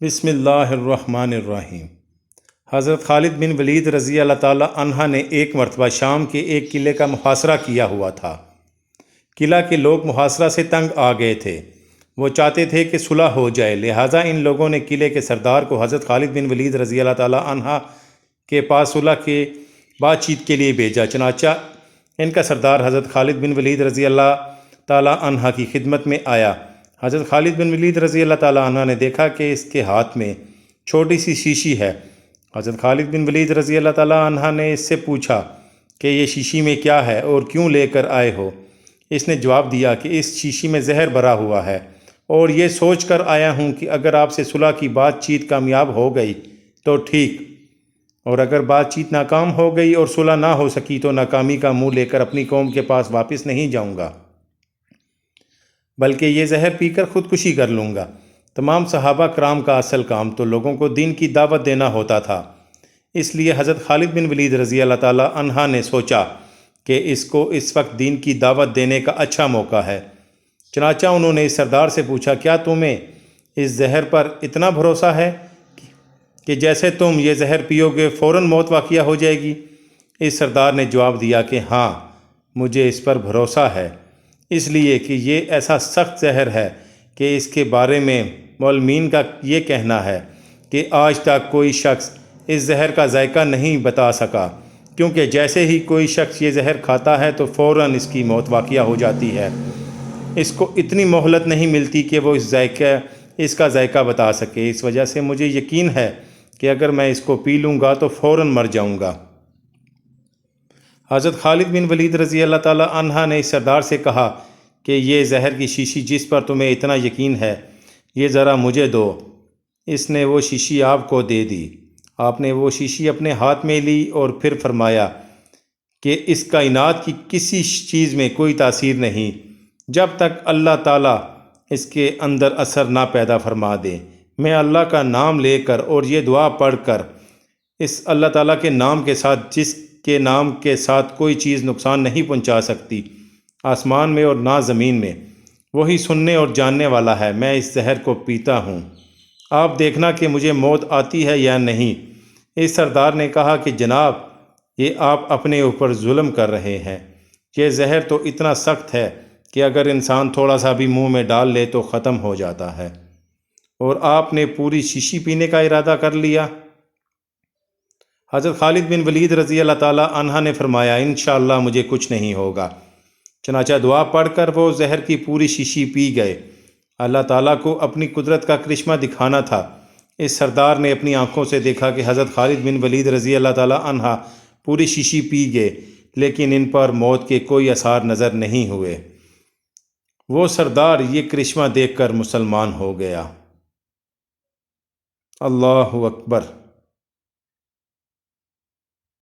بسم اللہ الرحمن الرحیم۔ حضرت خالد بن ولید رضی اللہ تعالیٰ عنہ نے ایک مرتبہ شام کے ایک قلعے کا محاصرہ کیا ہوا تھا۔ قلعہ کے لوگ محاصرہ سے تنگ آ گئے تھے، وہ چاہتے تھے کہ صلح ہو جائے، لہٰذا ان لوگوں نے قلعے کے سردار کو حضرت خالد بن ولید رضی اللہ تعالیٰ عنہ کے پاس صلح کے بات چیت کے لیے بھیجا۔ چنانچہ ان کا سردار حضرت خالد بن ولید رضی اللہ تعالیٰ عنہ کی خدمت میں آیا۔ حضرت خالد بن ولید رضی اللہ تعالیٰ عنہ نے دیکھا کہ اس کے ہاتھ میں چھوٹی سی شیشی ہے۔ حضرت خالد بن ولید رضی اللہ تعالیٰ عنہ نے اس سے پوچھا کہ یہ شیشی میں کیا ہے اور کیوں لے کر آئے ہو؟ اس نے جواب دیا کہ اس شیشی میں زہر بھرا ہوا ہے اور یہ سوچ کر آیا ہوں کہ اگر آپ سے صلح کی بات چیت کامیاب ہو گئی تو ٹھیک، اور اگر بات چیت ناکام ہو گئی اور صلح نہ ہو سکی تو ناکامی کا منہ لے کر اپنی قوم کے پاس واپس نہیں جاؤں گا، بلکہ یہ زہر پی کر خودکشی کر لوں گا۔ تمام صحابہ کرام کا اصل کام تو لوگوں کو دین کی دعوت دینا ہوتا تھا، اس لیے حضرت خالد بن ولید رضی اللہ تعالیٰ عنہ نے سوچا کہ اس کو اس وقت دین کی دعوت دینے کا اچھا موقع ہے۔ چنانچہ انہوں نے اس سردار سے پوچھا، کیا تمہیں اس زہر پر اتنا بھروسہ ہے کہ جیسے تم یہ زہر پیو گے فوراً موت واقع ہو جائے گی؟ اس سردار نے جواب دیا کہ ہاں، مجھے اس پر بھروسہ ہے، اس لیے کہ یہ ایسا سخت زہر ہے کہ اس کے بارے میں معلمین کا یہ کہنا ہے کہ آج تک کوئی شخص اس زہر کا ذائقہ نہیں بتا سکا، کیونکہ جیسے ہی کوئی شخص یہ زہر کھاتا ہے تو فوراً اس کی موت واقع ہو جاتی ہے۔ اس کو اتنی مہلت نہیں ملتی کہ وہ اس کا ذائقہ بتا سکے، اس وجہ سے مجھے یقین ہے کہ اگر میں اس کو پی لوں گا تو فوراً مر جاؤں گا۔ حضرت خالد بن ولید رضی اللہ تعالیٰ عنہ نے اس سردار سے کہا کہ یہ زہر کی شیشی جس پر تمہیں اتنا یقین ہے، یہ ذرا مجھے دو۔ اس نے وہ شیشی آپ کو دے دی۔ آپ نے وہ شیشی اپنے ہاتھ میں لی اور پھر فرمایا کہ اس کائنات کی کسی چیز میں کوئی تاثیر نہیں جب تک اللہ تعالیٰ اس کے اندر اثر نہ پیدا فرما دے۔ میں اللہ کا نام لے کر اور یہ دعا پڑھ کر اس اللہ تعالیٰ کے نام کے ساتھ، جس کے نام کے ساتھ کوئی چیز نقصان نہیں پہنچا سکتی آسمان میں اور نہ زمین میں، وہی سننے اور جاننے والا ہے، میں اس زہر کو پیتا ہوں، آپ دیکھنا کہ مجھے موت آتی ہے یا نہیں۔ اس سردار نے کہا کہ جناب، یہ آپ اپنے اوپر ظلم کر رہے ہیں، یہ زہر تو اتنا سخت ہے کہ اگر انسان تھوڑا سا بھی منہ میں ڈال لے تو ختم ہو جاتا ہے، اور آپ نے پوری شیشی پینے کا ارادہ کر لیا۔ حضرت خالد بن ولید رضی اللہ تعالیٰ عنہ نے فرمایا، انشاءاللہ مجھے کچھ نہیں ہوگا۔ چنانچہ دعا پڑھ کر وہ زہر کی پوری شیشی پی گئے۔ اللہ تعالیٰ کو اپنی قدرت کا کرشمہ دکھانا تھا۔ اس سردار نے اپنی آنکھوں سے دیکھا کہ حضرت خالد بن ولید رضی اللہ تعالیٰ عنہ پوری شیشی پی گئے، لیکن ان پر موت کے کوئی آثار نظر نہیں ہوئے۔ وہ سردار یہ کرشمہ دیکھ کر مسلمان ہو گیا۔ اللہ اکبر۔